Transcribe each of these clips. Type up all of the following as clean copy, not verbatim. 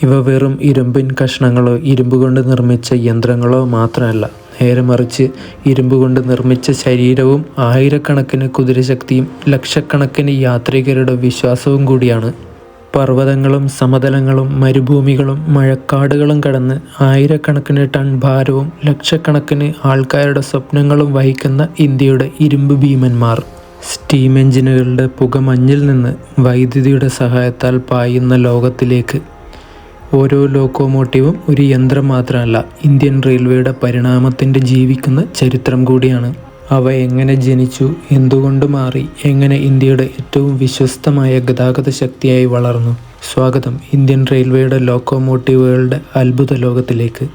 ഇവ വെറും ഇരുമ്പിൻ കഷ്ണങ്ങളോ ഇരുമ്പ് കൊണ്ട് നിർമ്മിച്ച യന്ത്രങ്ങളോ മാത്രമല്ല, നേരെ മറിച്ച് ഇരുമ്പ് കൊണ്ട് നിർമ്മിച്ച ശരീരവും ആയിരക്കണക്കിന് കുതിരശക്തിയും ലക്ഷക്കണക്കിന് യാത്രികരുടെ വിശ്വാസവും കൂടിയാണ്. പർവ്വതങ്ങളും സമതലങ്ങളും മരുഭൂമികളും മഴക്കാടുകളും കടന്ന് ആയിരക്കണക്കിന് ടൺ ഭാരവും ലക്ഷക്കണക്കിന് ആൾക്കാരുടെ സ്വപ്നങ്ങളും വഹിക്കുന്ന ഇന്ത്യയുടെ ഇരുമ്പ് ഭീമന്മാർ. സ്റ്റീം എഞ്ചിനുകളുടെ പുകമഞ്ഞിൽ നിന്ന് വൈദ്യുതിയുടെ സഹായത്താൽ പായുന്ന ലോകത്തിലേക്ക്. ഓരോ ലോക്കോമോട്ടീവും ഒരു യന്ത്രം മാത്രമല്ല, ഇന്ത്യൻ റെയിൽവേയുടെ പരിണാമത്തിൻ്റെ ജീവിക്കുന്ന ചരിത്രം കൂടിയാണ്. അവ എങ്ങനെ ജനിച്ചു, എന്തുകൊണ്ട് മാറി, എങ്ങനെ ഇന്ത്യയുടെ ഏറ്റവും വിശ്വസ്തമായ ഗതാഗത ശക്തിയായി വളർന്നു. സ്വാഗതം ഇന്ത്യൻ റെയിൽവേയുടെ ലോക്കോമോട്ടീവുകളുടെ അത്ഭുത ലോകത്തിലേക്ക്.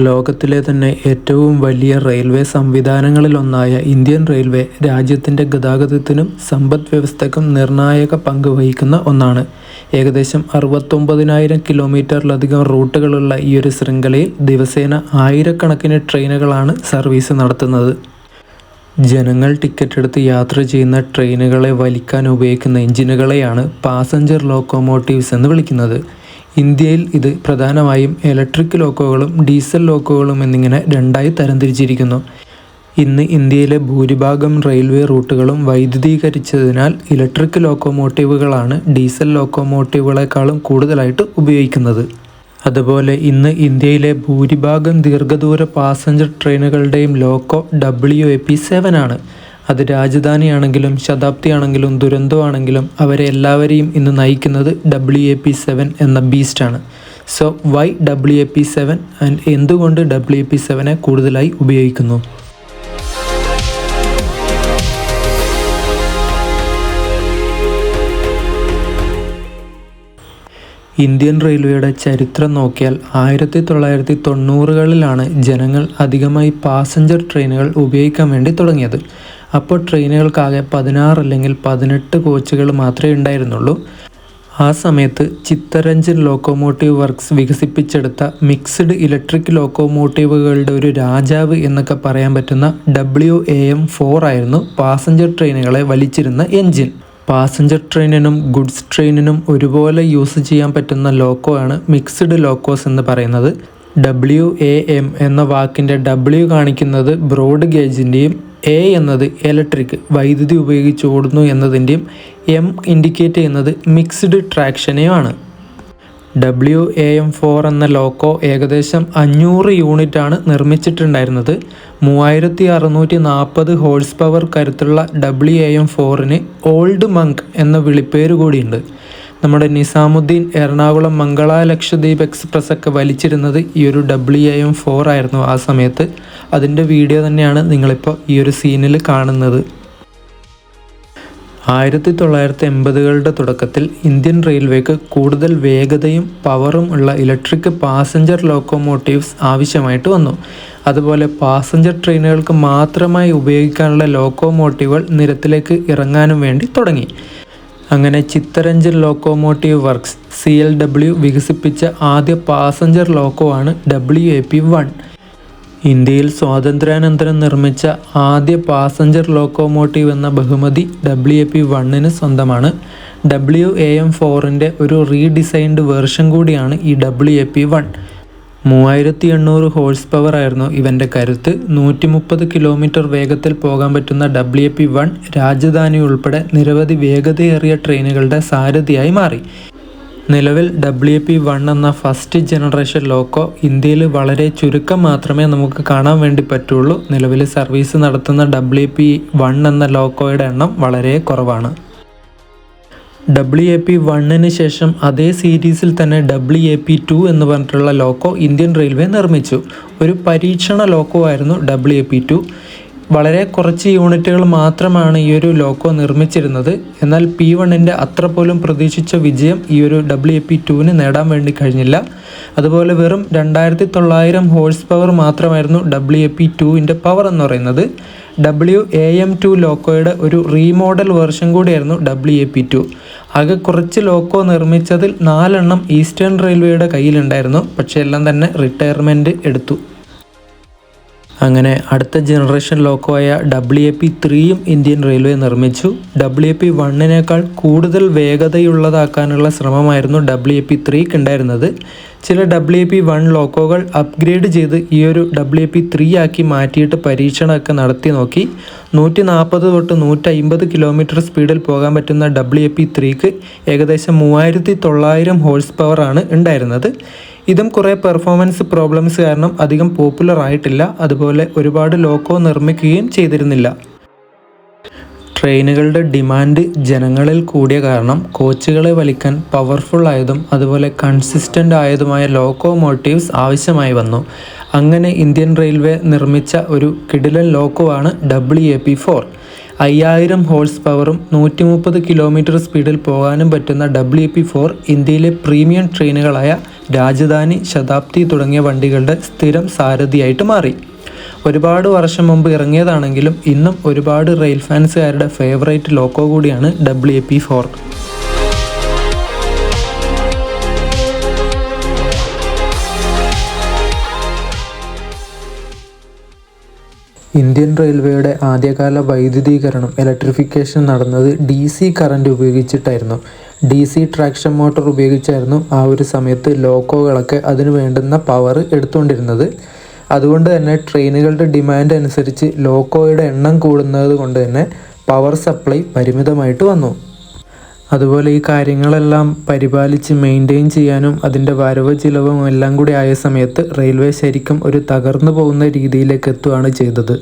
ലോകത്തിലെ തന്നെ ഏറ്റവും വലിയ റെയിൽവേ സംവിധാനങ്ങളിലൊന്നായ ഇന്ത്യൻ റെയിൽവേ രാജ്യത്തിൻ്റെ ഗതാഗതത്തിനും സമ്പദ് വ്യവസ്ഥയ്ക്കും നിർണായക പങ്ക് വഹിക്കുന്ന ഒന്നാണ്. ഏകദേശം 69,000 കിലോമീറ്ററിലധികം റൂട്ടുകളുള്ള ഈയൊരു ശൃംഖലയിൽ ദിവസേന ആയിരക്കണക്കിന് ട്രെയിനുകളാണ് സർവീസ് നടത്തുന്നത്. ജനങ്ങൾ ടിക്കറ്റ് എടുത്ത് യാത്ര ചെയ്യുന്ന ട്രെയിനുകളെ വലിക്കാൻ ഉപയോഗിക്കുന്ന എഞ്ചിനുകളെയാണ് പാസഞ്ചർ ലോക്കോമോട്ടീവ്സ് എന്ന് വിളിക്കുന്നത്. ഇന്ത്യയിൽ ഇത് പ്രധാനമായും ഇലക്ട്രിക് ലോക്കോകളും ഡീസൽ ലോക്കോകളും എന്നിങ്ങനെ രണ്ടായി തരംതിരിച്ചിരിക്കുന്നു. ഇന്ന് ഇന്ത്യയിലെ ഭൂരിഭാഗം റെയിൽവേ റൂട്ടുകളും വൈദ്യുതീകരിച്ചതിനാൽ ഇലക്ട്രിക് ലോക്കോമോട്ടീവുകളാണ് ഡീസൽ ലോക്കോമോട്ടീവുകളെക്കാളും കൂടുതലായിട്ട് ഉപയോഗിക്കുന്നത്. അതുപോലെ ഇന്ന് ഇന്ത്യയിലെ ഭൂരിഭാഗം ദീർഘദൂര പാസഞ്ചർ ട്രെയിനുകളുടെയും ലോക്കോ WAP7 ആണ്. അത് രാജധാനിയാണെങ്കിലും ശതാബ്ദി ആണെങ്കിലും ദുരന്തോ ആണെങ്കിലും അവരെ എല്ലാവരെയും ഇന്ന് നയിക്കുന്നത് WAP7 എന്ന ബീസ്റ്റാണ്. സോ വൈ WAP7 ആൻഡ് എന്തുകൊണ്ട് WAP7 കൂടുതലായി ഉപയോഗിക്കുന്നു? ഇന്ത്യൻ റെയിൽവേയുടെ ചരിത്രം നോക്കിയാൽ 1990കളിലാണ് ജനങ്ങൾ അധികമായി പാസഞ്ചർ ട്രെയിനുകൾ ഉപയോഗിക്കാൻ വേണ്ടി തുടങ്ങിയത്. അപ്പോൾ ട്രെയിനുകൾക്കാകെ 16 അല്ലെങ്കിൽ 18 കോച്ചുകൾ മാത്രമേ ഉണ്ടായിരുന്നുള്ളൂ. ആ സമയത്ത് ചിത്തരഞ്ജൻ ലോക്കോമോട്ടീവ് വർക്ക്സ് വികസിപ്പിച്ചെടുത്ത മിക്സ്ഡ് ഇലക്ട്രിക് ലോക്കോമോട്ടീവുകളുടെ ഒരു രാജാവ് എന്നൊക്കെ പറയാൻ പറ്റുന്ന WAM4 ആയിരുന്നു പാസഞ്ചർ ട്രെയിനുകളെ വലിച്ചിരുന്ന എൻജിൻ. പാസഞ്ചർ ട്രെയിനിനും ഗുഡ്സ് ട്രെയിനിനും ഒരുപോലെ യൂസ് ചെയ്യാൻ പറ്റുന്ന ലോക്കോ ആണ് മിക്സ്ഡ് ലോക്കോസ് എന്ന് പറയുന്നത്. WAM എന്ന വാക്കിൻ്റെ W കാണിക്കുന്നത് ബ്രോഡ് ഗേജിൻ്റെയും A എന്നത് ഇലക്ട്രിക് വൈദ്യുതി ഉപയോഗിച്ച് ഓടുന്നു എന്നതിൻ്റെയും M ഇൻഡിക്കേറ്റ് ചെയ്യുന്നത് മിക്സ്ഡ് ട്രാക്ഷനെയുമാണ്. WAM4 എന്ന ലോക്കോ ഏകദേശം 500 യൂണിറ്റാണ് നിർമ്മിച്ചിട്ടുണ്ടായിരുന്നത്. 3640 ഹോഴ്സ് പവർ കരുത്തുള്ള WAM4ന് ഓൾഡ് മങ്ക് എന്ന വിളിപ്പേര് കൂടിയുണ്ട്. നമ്മുടെ നിസാമുദ്ദീൻ എറണാകുളം മംഗള ലക്ഷദ്വീപ് എക്സ്പ്രസ് ഒക്കെ വലിച്ചിരുന്നത് ഈ ഒരു WAM4 ആയിരുന്നു ആ സമയത്ത്. അതിൻ്റെ വീഡിയോ തന്നെയാണ് നിങ്ങളിപ്പോൾ ഈ ഒരു സീനിൽ കാണുന്നത്. 1980കളുടെ തുടക്കത്തിൽ ഇന്ത്യൻ റെയിൽവേക്ക് കൂടുതൽ വേഗതയും പവറും ഉള്ള ഇലക്ട്രിക് പാസഞ്ചർ ലോക്കോമോട്ടീവ്സ് ആവശ്യമായിട്ട് വന്നു. അതുപോലെ പാസഞ്ചർ ട്രെയിനുകൾക്ക് മാത്രമായി ഉപയോഗിക്കാനുള്ള ലോക്കോമോട്ടീവുകൾ നിരത്തിലേക്ക് ഇറങ്ങാനും വേണ്ടി തുടങ്ങി. അങ്ങനെ ചിത്തരഞ്ജൻ ലോക്കോമോട്ടീവ് വർക്ക്സ് CLW വികസിപ്പിച്ച ആദ്യ പാസഞ്ചർ ലോക്കോ ആണ് WAP1. ഇന്ത്യയിൽ സ്വാതന്ത്ര്യാനന്തരം നിർമ്മിച്ച ആദ്യ പാസഞ്ചർ ലോക്കോമോട്ടീവ് എന്ന ബഹുമതി WAP1ന് സ്വന്തമാണ്. WAM4ൻ്റെ ഒരു റീഡിസൈൻഡ് വേർഷൻ കൂടിയാണ് ഈ WAP1. 3800 ഹോഴ്സ് പവർ ആയിരുന്നു ഇവൻ്റെ കരുത്ത്. 130 കിലോമീറ്റർ വേഗത്തിൽ പോകാൻ പറ്റുന്ന WAP1 രാജധാനി ഉൾപ്പെടെ നിരവധി വേഗതയേറിയ ട്രെയിനുകളുടെ സാരഥിയായി മാറി. നിലവിൽ WAP1 എന്ന ഫസ്റ്റ് ജനറേഷൻ ലോക്കോ ഇന്ത്യയിൽ വളരെ ചുരുക്കം മാത്രമേ നമുക്ക് കാണാൻ വേണ്ടി പറ്റുള്ളൂ. നിലവിൽ സർവീസ് നടത്തുന്ന WAP1 എന്ന ലോക്കോയുടെ എണ്ണം വളരെ കുറവാണ്. WAP-1 ശേഷം അതേ സീരീസിൽ തന്നെ WAP-2 എന്ന് പറഞ്ഞിട്ടുള്ള ലോക്കോ ഇന്ത്യൻ റെയിൽവേ നിർമ്മിച്ചു. ഒരു പരീക്ഷണ ലോക്കോ ആയിരുന്നു WAP-2. വളരെ കുറച്ച് യൂണിറ്റുകൾ മാത്രമാണ് ഈ ഒരു ലോക്കോ നിർമ്മിച്ചിരുന്നത്. എന്നാൽ P1ൻ്റെ അത്ര പോലും പ്രതീക്ഷിച്ച വിജയം ഈ ഒരു WAP-2 നേടാൻ വേണ്ടി കഴിഞ്ഞില്ല. അതുപോലെ വെറും 2900 ഹോഴ്സ് പവർ മാത്രമായിരുന്നു WAP-2ൻ്റെ പവർ എന്ന് പറയുന്നത്. WAM-2 ലോക്കോയുടെ ഒരു റീമോഡൽ വേർഷൻ കൂടിയായിരുന്നു WAP-2. ആകെ കുറച്ച് ലോക്കോ നിർമ്മിച്ചതിൽ 4 ഈസ്റ്റേൺ റെയിൽവേയുടെ കയ്യിലുണ്ടായിരുന്നു. പക്ഷേ എല്ലാം തന്നെ റിട്ടയർമെൻറ്റ് എടുത്തു. അങ്ങനെ അടുത്ത ജനറേഷൻ ലോക്കോ ആയ WAP-3യും ഇന്ത്യൻ റെയിൽവേ നിർമ്മിച്ചു. WAP-1 കൂടുതൽ വേഗതയുള്ളതാക്കാനുള്ള ശ്രമമായിരുന്നു WAP-3ക്ക് ഉണ്ടായിരുന്നത്. ചില WAP-1 ലോക്കോകൾ അപ്ഗ്രേഡ് ചെയ്ത് ഈ ഒരു WAP-3 ആക്കി മാറ്റിയിട്ട് പരീക്ഷണമൊക്കെ നടത്തി നോക്കി. 140 തൊട്ട് 150 കിലോമീറ്റർ സ്പീഡിൽ പോകാൻ പറ്റുന്ന WAP-3ക്ക് ഏകദേശം 3900 ഹോഴ്സ് പവറാണ് ഉണ്ടായിരുന്നത്. ഇതും കുറേ പെർഫോമൻസ് പ്രോബ്ലംസ് കാരണം അധികം പോപ്പുലർ ആയിട്ടില്ല. അതുപോലെ ഒരുപാട് ലോക്കോ നിർമ്മിക്കുകയും ചെയ്തിരുന്നില്ല. ട്രെയിനുകളുടെ ഡിമാൻഡ് ജനങ്ങളിൽ കൂടിയ കാരണം കോച്ചുകളെ വലിക്കാൻ പവർഫുൾ ആയതും അതുപോലെ കൺസിസ്റ്റൻ്റ് ആയതുമായ ലോക്കോമോട്ടീവ്സ് ആവശ്യമായി വന്നു. അങ്ങനെ ഇന്ത്യൻ റെയിൽവേ നിർമ്മിച്ച ഒരു കിടിലൻ ലോക്കോ ആണ് WAP-4. 5000 ഹോഴ്സ് പവറും 130 കിലോമീറ്റർ സ്പീഡിൽ പോകാനും പറ്റുന്ന WAP-4 ഇന്ത്യയിലെ പ്രീമിയം ട്രെയിനുകളായ രാജധാനി, ശതാബ്ദി തുടങ്ങിയ വണ്ടികളുടെ സ്ഥിരം സാരഥിയായിട്ട് മാറി. ഒരുപാട് വർഷം മുമ്പ് ഇറങ്ങിയതാണെങ്കിലും ഇന്നും ഒരുപാട് റെയിൽ ഫാൻസുകാരുടെ ഫേവറേറ്റ് ലോക്കോ കൂടിയാണ് WAP-4. ഇന്ത്യൻ റെയിൽവേയുടെ ആദ്യകാല വൈദ്യുതീകരണം ഇലക്ട്രിഫിക്കേഷൻ നടന്നത് DC കറണ്ട് ഉപയോഗിച്ചിട്ടായിരുന്നു. DC ട്രാക്ഷൻ മോട്ടോർ ഉപയോഗിച്ചായിരുന്നു ആ ഒരു സമയത്ത് ലോക്കോകളൊക്കെ അതിന് വേണ്ടുന്ന പവർ എടുത്തുകൊണ്ടിരുന്നത്. അതുകൊണ്ട് തന്നെ ട്രെയിനുകളുടെ ഡിമാൻഡ് അനുസരിച്ച് ലോക്കോയുടെ എണ്ണം കൂടുന്നത് കൊണ്ട് തന്നെ പവർ സപ്ലൈ പരിമിതമായിട്ട് വന്നു. അതുപോലെ ഈ കാര്യങ്ങളെല്ലാം പരിപാലിച്ച് മെയിൻറ്റെയിൻ ചെയ്യാനും അതിൻ്റെ വരവ് ചിലവും എല്ലാം കൂടി ആയ സമയത്ത് റെയിൽവേ ശരിക്കും ഒരു തകർന്നു പോകുന്ന രീതിയിലേക്ക് എത്തുകയാണ് ചെയ്തത്.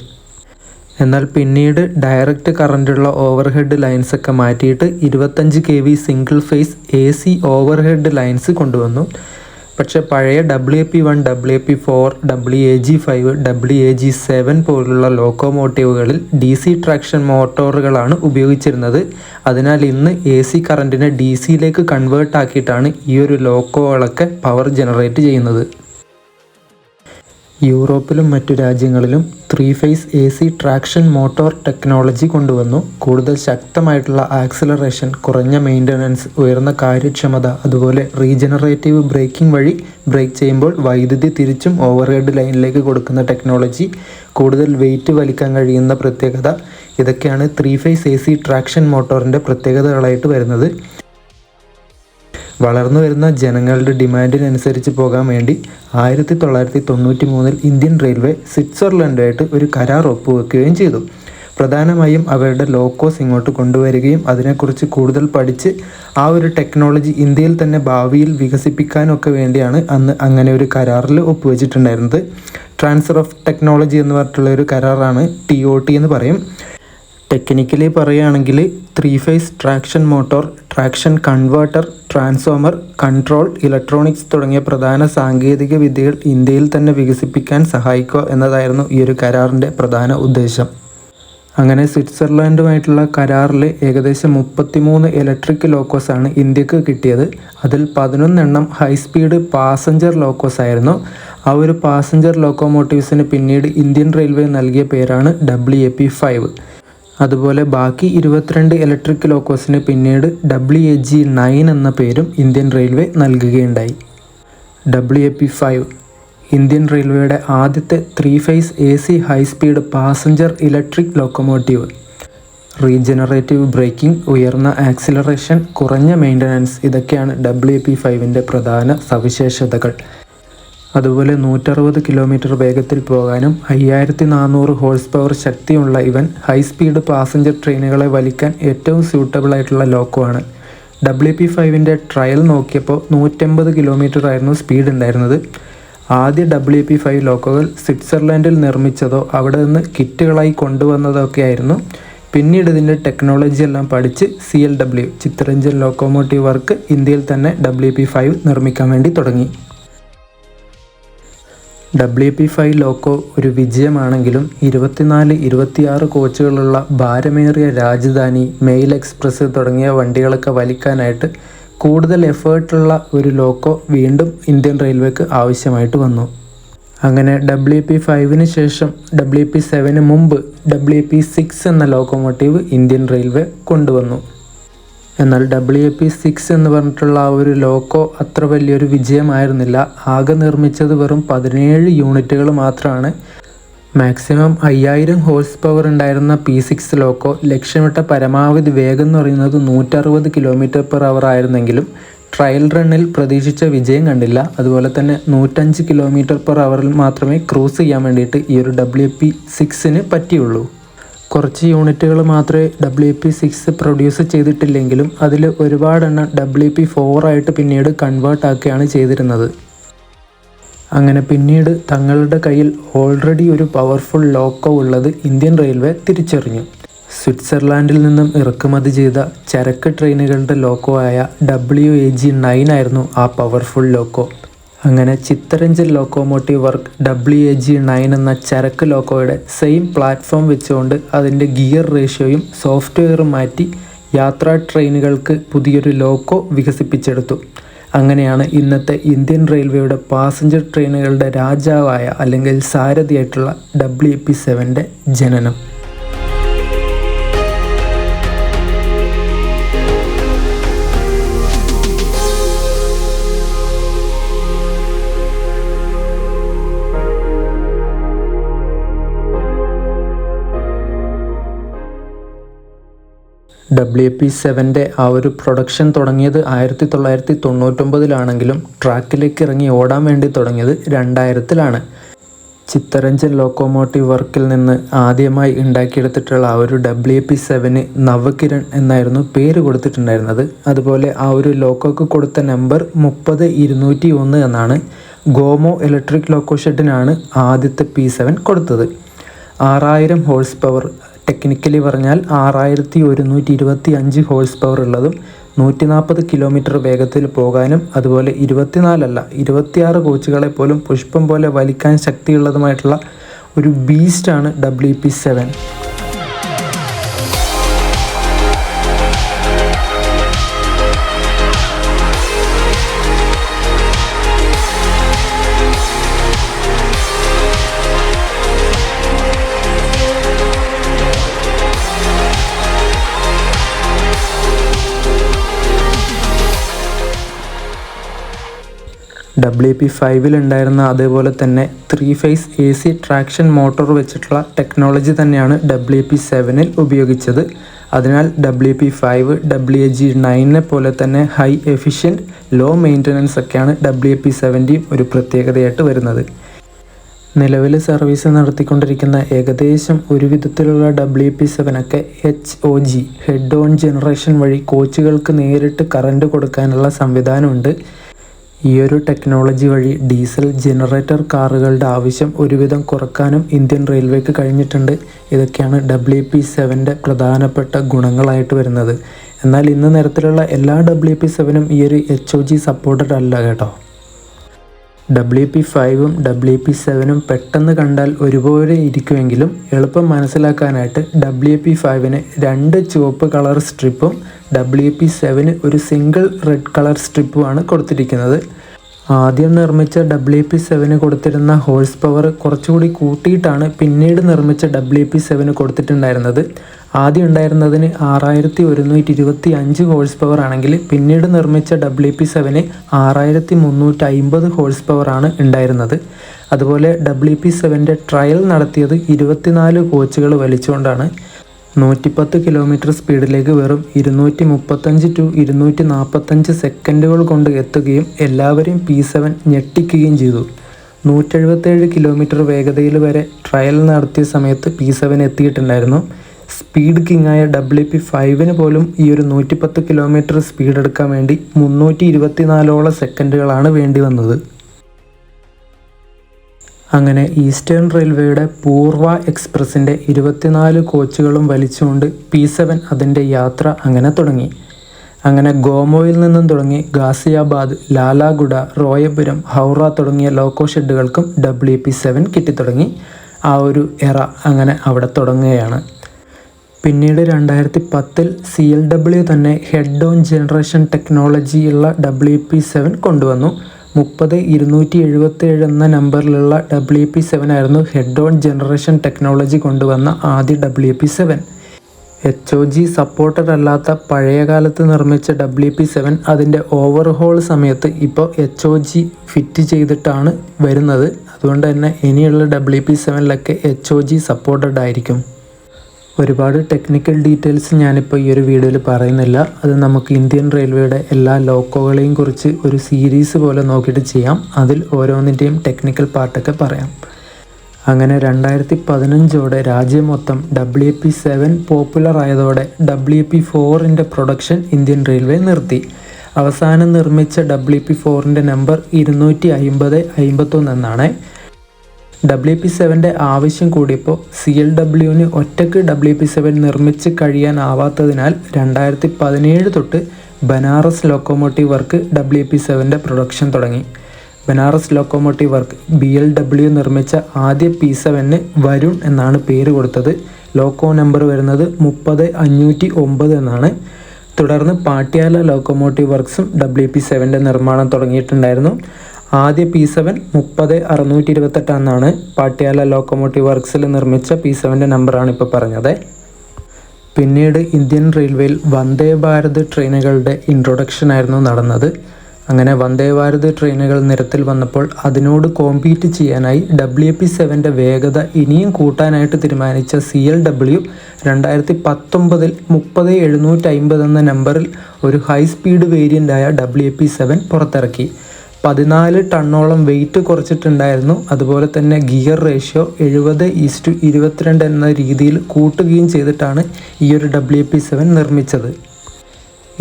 എന്നാൽ പിന്നീട് ഡയറക്റ്റ് കറണ്ടുള്ള ഓവർഹെഡ് ലൈൻസൊക്കെ മാറ്റിയിട്ട് 25 kV single phase AC overhead lines കൊണ്ടുവന്നു. പക്ഷേ പഴയ WAP-1, WAP-4, WAG-5, WAG-7 പോലുള്ള ലോക്കോമോട്ടീവുകളിൽ DC ട്രാക്ഷൻ മോട്ടോറുകളാണ് ഉപയോഗിച്ചിരുന്നത്. അതിനാൽ ഇന്ന് AC കറണ്ടിനെ DCയിലേക്ക് കൺവേർട്ട് ആക്കിയിട്ടാണ് ഈ ഒരു ലോക്കോകളൊക്കെ പവർ ജനറേറ്റ് ചെയ്യുന്നത്. യൂറോപ്പിലും മറ്റു രാജ്യങ്ങളിലും 3 phase AC traction motor technology കൊണ്ടുവന്നു. കൂടുതൽ ശക്തമായിട്ടുള്ള ആക്സിലറേഷൻ, കുറഞ്ഞ മെയിൻ്റനൻസ്, ഉയർന്ന കാര്യക്ഷമത, അതുപോലെ റീജനറേറ്റീവ് ബ്രേക്കിംഗ് വഴി ബ്രേക്ക് ചെയ്യുമ്പോൾ വൈദ്യുതി തിരിച്ചും ഓവർഹെഡ് ലൈനിലേക്ക് കൊടുക്കുന്ന ടെക്നോളജി, കൂടുതൽ വെയിറ്റ് വലിക്കാൻ കഴിയുന്ന പ്രത്യേകത, ഇതൊക്കെയാണ് 3 ഫേസ് AC ട്രാക്ഷൻ മോട്ടോറിൻ്റെ പ്രത്യേകതകളായിട്ട് വരുന്നത്. വളർന്നു വരുന്ന ജനങ്ങളുടെ ഡിമാൻഡിനനുസരിച്ച് പോകാൻ വേണ്ടി 1993 ഇന്ത്യൻ റെയിൽവേ സ്വിറ്റ്സർലൻഡുമായിട്ട് ഒരു കരാർ ഒപ്പുവെക്കുകയും ചെയ്തു. പ്രധാനമായും അവരുടെ ലോക്കോസ് ഇങ്ങോട്ട് കൊണ്ടുവരികയും അതിനെക്കുറിച്ച് കൂടുതൽ പഠിച്ച് ആ ഒരു ടെക്നോളജി ഇന്ത്യയിൽ തന്നെ ഭാവിയിൽ വികസിപ്പിക്കാനൊക്കെ വേണ്ടിയാണ് അന്ന് അങ്ങനെ ഒരു കരാറിൽ ഒപ്പുവെച്ചിട്ടുണ്ടായിരുന്നത്. ട്രാൻസ്ഫർ ഓഫ് ടെക്നോളജി എന്ന് പറഞ്ഞിട്ടുള്ള ഒരു കരാറാണ് TOT എന്ന് പറയും. ടെക്നിക്കലി പറയുകയാണെങ്കിൽ 3 phase traction motor, traction converter, transformer, control, electronics തുടങ്ങിയ പ്രധാന സാങ്കേതിക വിദ്യകൾ ഇന്ത്യയിൽ തന്നെ വികസിപ്പിക്കാൻ സഹായിക്കുക എന്നതായിരുന്നു ഈ ഒരു കരാറിൻ്റെ പ്രധാന ഉദ്ദേശം. അങ്ങനെ സ്വിറ്റ്സർലൻഡുമായിട്ടുള്ള കരാറിൽ ഏകദേശം 33 ഇലക്ട്രിക് ലോക്കോസാണ് ഇന്ത്യക്ക് കിട്ടിയത്. അതിൽ 11 ഹൈ സ്പീഡ് പാസഞ്ചർ ലോക്കോസ് ആയിരുന്നു. ആ ഒരു പാസഞ്ചർ ലോക്കോമോട്ടീവ്സിന് പിന്നീട് ഇന്ത്യൻ റെയിൽവേ നൽകിയ പേരാണ് WAP-5. അതുപോലെ ബാക്കി 22 ഇലക്ട്രിക് ലോക്കോസിന് പിന്നീട് WAG-9 എന്ന പേരും ഇന്ത്യൻ റെയിൽവേ നൽകുകയുണ്ടായി. WAP-5 ഇന്ത്യൻ റെയിൽവേയുടെ ആദ്യത്തെ 3 phase AC high speed passenger electric locomotive. Regenerative braking, ഉയർന്ന ആക്സിലറേഷൻ, കുറഞ്ഞ മെയിൻ്റനൻസ്, ഇതൊക്കെയാണ് WAP-5ൻ്റെ പ്രധാന സവിശേഷതകൾ. അതുപോലെ 160 കിലോമീറ്റർ വേഗത്തിൽ പോകാനും 5400 ഹോഴ്സ് പവർ ശക്തിയുള്ള ഇവൻ ഹൈ സ്പീഡ് പാസഞ്ചർ ട്രെയിനുകളെ വലിക്കാൻ ഏറ്റവും സ്യൂട്ടബിൾ ആയിട്ടുള്ള ലോക്കോ ആണ്. WAP-5ൻ്റെ ട്രയൽ നോക്കിയപ്പോൾ 180 കിലോമീറ്റർ ആയിരുന്നു സ്പീഡ് ഉണ്ടായിരുന്നത്. ആദ്യ WAP-5 ലോക്കോകൾ സ്വിറ്റ്സർലൻഡിൽ നിർമ്മിച്ചതോ അവിടെ നിന്ന് കിറ്റുകളായി കൊണ്ടുവന്നതൊക്കെ ആയിരുന്നു. പിന്നീട് ഇതിൻ്റെ ടെക്നോളജി എല്ലാം പഠിച്ച് CLW ചിത്തരഞ്ജൻ ലോക്കോമോട്ടീവ് വർക്ക് ഇന്ത്യയിൽ തന്നെ WP5 നിർമ്മിക്കാൻ വേണ്ടി തുടങ്ങി. WP5 ലോക്കോ ഒരു വിജയമാണെങ്കിലും 24-26 കോച്ചുകളുള്ള ഭാരമേറിയ രാജധാനി, മെയിൽ എക്സ്പ്രസ് തുടങ്ങിയ വണ്ടികളൊക്കെ വലിക്കാനായിട്ട് കൂടുതൽ എഫേർട്ടുള്ള ഒരു ലോക്കോ വീണ്ടും ഇന്ത്യൻ റെയിൽവേക്ക് ആവശ്യമായിട്ട് വന്നു. അങ്ങനെ WP5 ശേഷം WP7 മുമ്പ് WP6 എന്ന ലോക്കോമോട്ടീവ് ഇന്ത്യൻ റെയിൽവേ കൊണ്ടുവന്നു. എന്നാൽ WP6 എന്ന് പറഞ്ഞിട്ടുള്ള ആ ഒരു ലോക്കോ അത്ര വലിയൊരു വിജയമായിരുന്നില്ല. ആകെ നിർമ്മിച്ചത് വെറും 17 യൂണിറ്റുകൾ മാത്രമാണ്. മാക്സിമം 5000 ഹോഴ്സ് പവർ ഉണ്ടായിരുന്ന P6 ലോക്കോ ലക്ഷ്യമിട്ട പരമാവധി വേഗം എന്ന് പറയുന്നത് 160 km/h ആയിരുന്നെങ്കിലും ട്രയൽ റണ്ണിൽ പ്രതീക്ഷിച്ച വിജയം കണ്ടില്ല. അതുപോലെ തന്നെ 105 km/h മാത്രമേ ക്രൂസ് ചെയ്യാൻ വേണ്ടിയിട്ട് ഈ ഒരു WP6 പറ്റിയുള്ളൂ. കുറച്ച് യൂണിറ്റുകൾ മാത്രമേ WP6 പ്രൊഡ്യൂസ് ചെയ്തിട്ടില്ലെങ്കിലും അതിൽ ഒരുപാടെണ്ണം WP4 ആയിട്ട് പിന്നീട് കൺവേർട്ട് ആക്കുകയാണ് ചെയ്തിരുന്നത്. അങ്ങനെ പിന്നീട് തങ്ങളുടെ കയ്യിൽ ഓൾറെഡി ഒരു പവർഫുൾ ലോക്കോ ഉള്ളത് ഇന്ത്യൻ റെയിൽവേ തിരിച്ചറിഞ്ഞു. സ്വിറ്റ്സർലാൻഡിൽ നിന്നും ഇറക്കുമതി ചെയ്ത ചരക്ക് ട്രെയിനുകളുടെ ലോക്കോ ആയ WAG9 ആയിരുന്നു ആ പവർഫുൾ ലോക്കോ. അങ്ങനെ ചിത്തരഞ്ജൻ ലോക്കോമോട്ടീവ് വർക്ക് WAG9 എന്ന ചരക്ക് ലോക്കോയുടെ സെയിം പ്ലാറ്റ്ഫോം വെച്ചുകൊണ്ട് അതിൻ്റെ ഗിയർ റേഷ്യോയും സോഫ്റ്റ്വെയറും മാറ്റി യാത്രാ ട്രെയിനുകൾക്ക് പുതിയൊരു ലോക്കോ വികസിപ്പിച്ചെടുത്തു. അങ്ങനെയാണ് ഇന്നത്തെ ഇന്ത്യൻ റെയിൽവേയുടെ പാസഞ്ചർ ട്രെയിനുകളുടെ രാജാവായ അല്ലെങ്കിൽ സാരഥിയായിട്ടുള്ള WP7 ജനനം. WP7 ആ ഒരു പ്രൊഡക്ഷൻ തുടങ്ങിയത് 1999 ട്രാക്കിലേക്ക് ഇറങ്ങി ഓടാൻ വേണ്ടി തുടങ്ങിയത് 2000 ചിത്തരഞ്ജൻ ലോക്കോമോട്ടീവ് വർക്കിൽ നിന്ന് ആദ്യമായി ഉണ്ടാക്കിയെടുത്തിട്ടുള്ള ആ ഒരു WP7 നവകിരൺ എന്നായിരുന്നു പേര് കൊടുത്തിട്ടുണ്ടായിരുന്നത്. അതുപോലെ ആ ഒരു ലോക്കോക്ക് കൊടുത്ത നമ്പർ 30201 എന്നാണ്. ഗോമോ ഇലക്ട്രിക് ലോക്കോ ഷെഡിനാണ് ആദ്യത്തെ P7 കൊടുത്തത്. 6000 ഹോഴ്സ് പവർ, ടെക്നിക്കലി പറഞ്ഞാൽ 6125 ഹോഴ്സ് പവർ ഉള്ളതും 140 km വേഗത്തിൽ പോകാനും അതുപോലെ 26 കോച്ചുകളെ പോലും പുഷ്പം പോലെ വലിക്കാൻ ശക്തിയുള്ളതുമായിട്ടുള്ള ഒരു ബീസ്റ്റാണ് WP7. WP5 ഉണ്ടായിരുന്ന അതേപോലെ തന്നെ 3 ഫേസ് AC ട്രാക്ഷൻ മോട്ടോർ വെച്ചിട്ടുള്ള ടെക്നോളജി തന്നെയാണ് WP7 ഉപയോഗിച്ചത്. അതിനാൽ WP5 WAG9 പോലെ തന്നെ ഹൈ എഫിഷ്യൻറ്റ്, ലോ മെയിൻ്റനൻസ് ഒക്കെയാണ് WP7 ഒരു പ്രത്യേകതയായിട്ട് വരുന്നത്. നിലവിൽ സർവീസ് നടത്തിക്കൊണ്ടിരിക്കുന്ന ഏകദേശം ഒരു വിധത്തിലുള്ള WP7 ഒക്കെ HOG ഹെഡ് ഓൺ ജനറേഷൻ വഴി കോച്ചുകൾക്ക് നേരിട്ട് കറണ്ട് കൊടുക്കാനുള്ള സംവിധാനമുണ്ട്. ഈ ഒരു ടെക്നോളജി വഴി ഡീസൽ ജനറേറ്റർ കാറുകളുടെ ആവശ്യം ഒരുവിധം കുറക്കാനും ഇന്ത്യൻ റെയിൽവേക്ക് കഴിഞ്ഞിട്ടുണ്ട്. ഇതൊക്കെയാണ് WP7 പ്രധാനപ്പെട്ട ഗുണങ്ങളായിട്ട് വരുന്നത്. എന്നാൽ ഇന്ന് നിരത്തിലുള്ള എല്ലാ WP7 ഈ ഒരു HOG സപ്പോർട്ടഡ് അല്ല കേട്ടോ. WP5 WP7 പെട്ടെന്ന് കണ്ടാൽ ഒരുപോലെ ഇരിക്കുമെങ്കിലും എളുപ്പം മനസ്സിലാക്കാനായിട്ട് WP5 2 ചുവപ്പ് കളർ സ്ട്രിപ്പും WP7 ഒരു സിംഗിൾ റെഡ് കളർ സ്ട്രിപ്പുമാണ് കൊടുത്തിരിക്കുന്നത്. ആദ്യം നിർമ്മിച്ച WP7 കൊടുത്തിരുന്ന ഹോഴ്സ് പവർ കുറച്ചുകൂടി കൂട്ടിയിട്ടാണ് പിന്നീട് നിർമ്മിച്ച WP7 കൊടുത്തിട്ടുണ്ടായിരുന്നത്. ആദ്യം ഉണ്ടായിരുന്നതിന് 6125 ഹോഴ്സ് പവർ ആണെങ്കിൽ പിന്നീട് നിർമ്മിച്ച WP7 6350 ഹോഴ്സ് പവർ ആണ് ഉണ്ടായിരുന്നത്. അതുപോലെ WP7 ട്രയൽ നടത്തിയത് 24 കോച്ചുകൾ വലിച്ചുകൊണ്ടാണ്. 110 km സ്പീഡിലേക്ക് വെറും 235 to 245 സെക്കൻഡുകൾ കൊണ്ട് എത്തുകയും എല്ലാവരെയും P7 ഞെട്ടിക്കുകയും ചെയ്തു. 177 km വേഗതയിൽ വരെ ട്രയൽ നടത്തിയ സമയത്ത് P7 എത്തിയിട്ടുണ്ടായിരുന്നു. സ്പീഡ് കിങ്ങായ WP5 പോലും ഈ ഒരു 110 km സ്പീഡ് എടുക്കാൻ വേണ്ടി 324 സെക്കൻഡുകളാണ് വേണ്ടി വന്നത്. അങ്ങനെ ഈസ്റ്റേൺ റെയിൽവേയുടെ പൂർവ എക്സ്പ്രസിൻ്റെ 24 കോച്ചുകളും വലിച്ചുകൊണ്ട് P7 അതിൻ്റെ യാത്ര അങ്ങനെ തുടങ്ങി. അങ്ങനെ ഗോമോയിൽ നിന്നും തുടങ്ങി ഗാസിയാബാദ്, ലാലാഗുഡ, റോയപുരം, ഹൗറ തുടങ്ങിയ ലോക്കോ ഷെഡുകൾക്കും WP7 കിട്ടിത്തുടങ്ങി. ആ ഒരു എറ അങ്ങനെ അവിടെ തുടങ്ങുകയാണ്. പിന്നീട് 2010 CLW തന്നെ ഹെഡ് ഓൺ ജനറേഷൻ ടെക്നോളജിയുള്ള WP7 കൊണ്ടുവന്നു. 30277 എന്ന നമ്പറിലുള്ള WP7 ആയിരുന്നു ഹെഡ് ഓൺ ജനറേഷൻ ടെക്നോളജി കൊണ്ടുവന്ന ആദ്യ WP7. HOG സപ്പോർട്ടഡ് അല്ലാത്ത പഴയ കാലത്ത് നിർമ്മിച്ച WP7 അതിൻ്റെ ഓവർഹോൾ സമയത്ത് ഇപ്പോൾ HOG ഫിറ്റ് ചെയ്തിട്ടാണ് വരുന്നത്. അതുകൊണ്ട് തന്നെ ഇനിയുള്ള WP7ലൊക്കെ HOG സപ്പോർട്ടഡ് ആയിരിക്കും. ഒരുപാട് ടെക്നിക്കൽ ഡീറ്റെയിൽസ് ഞാനിപ്പോൾ ഈ ഒരു വീഡിയോയിൽ പറയുന്നില്ല. അത് നമുക്ക് ഇന്ത്യൻ റെയിൽവേയുടെ എല്ലാ ലോക്കോകളെയും കുറിച്ച് ഒരു സീരീസ് പോലെ നോക്കിയിട്ട് ചെയ്യാം. അതിൽ ഓരോന്നിൻ്റെയും ടെക്നിക്കൽ പാർട്ടൊക്കെ പറയാം. അങ്ങനെ 2015 രാജ്യം മൊത്തം WP7 പോപ്പുലർ ആയതോടെ WP4ൻ്റെ പ്രൊഡക്ഷൻ ഇന്ത്യൻ റെയിൽവേ നിർത്തി. അവസാനം നിർമ്മിച്ച WP4ൻ്റെ നമ്പർ 250-51 എന്നാണ്. WP7ൻ്റെ ആവശ്യം കൂടിയപ്പോൾ CLWന് ഒറ്റയ്ക്ക് WP7 നിർമ്മിച്ച് കഴിയാനാവാത്തതിനാൽ 2017 തൊട്ട് ബനാറസ് ലോക്കോമോട്ടീവ് വർക്ക് WP7ൻ്റെ പ്രൊഡക്ഷൻ തുടങ്ങി. ബനാറസ് ലോക്കോമോട്ടീവ് വർക്ക് BLW നിർമ്മിച്ച ആദ്യ P7ന് വരുൺ എന്നാണ് പേര് കൊടുത്തത്. ലോക്കോ നമ്പർ വരുന്നത് 30509 എന്നാണ്. തുടർന്ന് പാട്യാല ലോക്കോമോട്ടീവ് വർക്ക്സും WP7ൻ്റെ നിർമ്മാണം തുടങ്ങിയിട്ടുണ്ടായിരുന്നു. ആദ്യ P7 30628 എന്നാണ്. പാട്യാല ലോക്കോമോട്ടീവ് വർക്ക്സിൽ നിർമ്മിച്ച P7ൻ്റെ നമ്പറാണ് ഇപ്പോൾ പറഞ്ഞത്. പിന്നീട് ഇന്ത്യൻ റെയിൽവേയിൽ വന്ദേ ഭാരത് ട്രെയിനുകളുടെ ഇൻട്രൊഡക്ഷൻ ആയിരുന്നു നടന്നത്. അങ്ങനെ വന്ദേ ഭാരത് ട്രെയിനുകൾ നിരത്തിൽ വന്നപ്പോൾ അതിനോട് കോമ്പീറ്റ് ചെയ്യാനായി WP7ൻ്റെ വേഗത ഇനിയും കൂട്ടാനായിട്ട് തീരുമാനിച്ച CLW 2019 30750 എന്ന നമ്പറിൽ ഒരു ഹൈ സ്പീഡ് വേരിയൻ്റായ WP7 പുറത്തിറക്കി. 14 ടണ്ണോളം വെയിറ്റ് കുറച്ചിട്ടുണ്ടായിരുന്നു. അതുപോലെ തന്നെ ഗിയർ റേഷ്യോ 70:22 എന്ന രീതിയിൽ കൂട്ടുകയും ചെയ്തിട്ടാണ് ഈ ഒരു WP7 നിർമ്മിച്ചത്.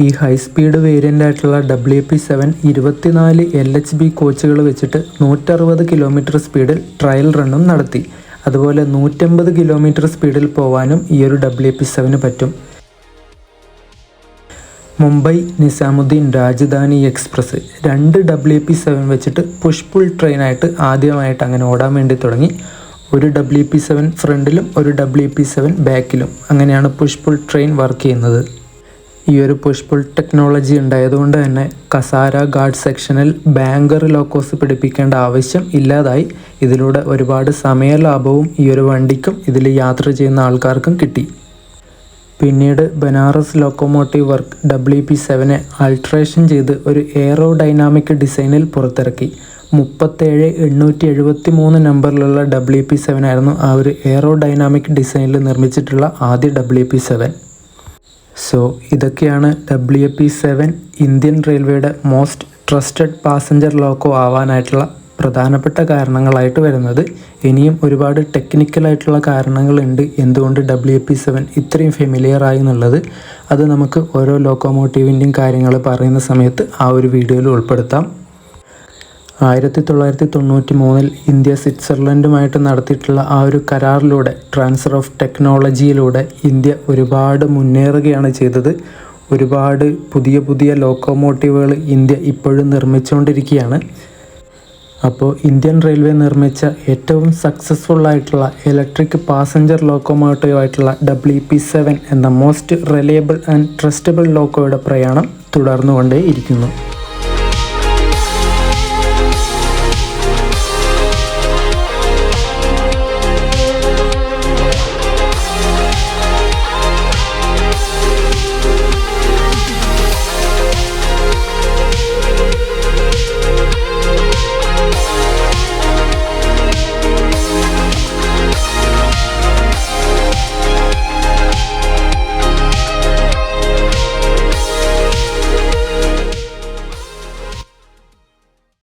ഈ ഹൈ സ്പീഡ് വേരിയൻ്റ് ആയിട്ടുള്ള WP7 24 LHB കോച്ചുകൾ വെച്ചിട്ട് 160 കിലോമീറ്റർ സ്പീഡിൽ ട്രയൽ റണ്ണും നടത്തി. അതുപോലെ 150 കിലോമീറ്റർ സ്പീഡിൽ പോവാനും ഈ ഒരു WP7 പറ്റും. മുംബൈ നിസാമുദ്ദീൻ രാജധാനി എക്സ്പ്രസ് 2 WP7 വെച്ചിട്ട് പുഷ് പുൾ ട്രെയിനായിട്ട് ആദ്യമായിട്ട് അങ്ങനെ ഓടാൻ വേണ്ടി തുടങ്ങി. ഒരു WP7 ഫ്രണ്ടിലും ഒരു WP7 ബാക്കിലും അങ്ങനെയാണ് പുഷ് പുൾ ട്രെയിൻ വർക്ക് ചെയ്യുന്നത്. ഈ ഒരു പുഷ് പുൾ ടെക്നോളജി ഉണ്ടായതുകൊണ്ട് തന്നെ കസാര ഗാർഡ് സെക്ഷനിൽ ബാങ്കർ ലോക്കോസ് പിടിപ്പിക്കേണ്ട ആവശ്യം ഇല്ലാതായി. ഇതിലൂടെ ഒരുപാട് സമയലാഭവും ഈ ഒരു വണ്ടിക്കും ഇതിൽ യാത്ര ചെയ്യുന്ന ആൾക്കാർക്കും കിട്ടി. പിന്നീട് ബനാറസ് ലോക്കോമോട്ടീവ് വർക്ക് WP7നെ അൾട്രേഷൻ ചെയ്ത് ഒരു എയറോഡൈനാമിക് ഡിസൈനിൽ പുറത്തിറക്കി. 37873 നമ്പറിലുള്ള WP7 ആയിരുന്നു ആ ഒരു എയറോഡൈനാമിക് ഡിസൈനിൽ നിർമ്മിച്ചിട്ടുള്ള ആദ്യ WP7. സോ ഇതൊക്കെയാണ് WP7 ഇന്ത്യൻ റെയിൽവേയുടെ മോസ്റ്റ് ട്രസ്റ്റഡ് പാസഞ്ചർ ലോക്കോ ആവാനായിട്ടുള്ള പ്രധാനപ്പെട്ട കാരണങ്ങളായിട്ട് വരുന്നത്. ഇനിയും ഒരുപാട് ടെക്നിക്കലായിട്ടുള്ള കാരണങ്ങളുണ്ട് എന്തുകൊണ്ട് WP7 ഇത്രയും ഫെമിലിയറായി എന്നുള്ളത്. അത് നമുക്ക് ഓരോ ലോക്കോമോട്ടീവിൻ്റെയും കാര്യങ്ങൾ പറയുന്ന സമയത്ത് ആ ഒരു വീഡിയോയിൽ ഉൾപ്പെടുത്താം. 1993 ഇന്ത്യ സ്വിറ്റ്സർലൻഡുമായിട്ട് നടത്തിയിട്ടുള്ള ആ ഒരു കരാറിലൂടെ ട്രാൻസ്ഫർ ഓഫ് ടെക്നോളജിയിലൂടെ ഇന്ത്യ ഒരുപാട് മുന്നേറുകയാണ് ചെയ്തത്. ഒരുപാട് പുതിയ പുതിയ ലോക്കോമോട്ടീവുകൾ ഇന്ത്യ ഇപ്പോഴും നിർമ്മിച്ചുകൊണ്ടിരിക്കുകയാണ്. അപ്പോൾ ഇന്ത്യൻ റെയിൽവേ നിർമ്മിച്ച ഏറ്റവും സക്സസ്ഫുൾ ആയിട്ടുള്ള ഇലക്ട്രിക് പാസഞ്ചർ ലോക്കോമോട്ടീവ് ആയിട്ടുള്ള WP7 എന്ന മോസ്റ്റ് റിലയബിൾ ആൻഡ് ട്രസ്റ്റബിൾ ലോക്കോയുടെ പ്രയാണം തുടർന്നുകൊണ്ടേയിരിക്കുന്നു.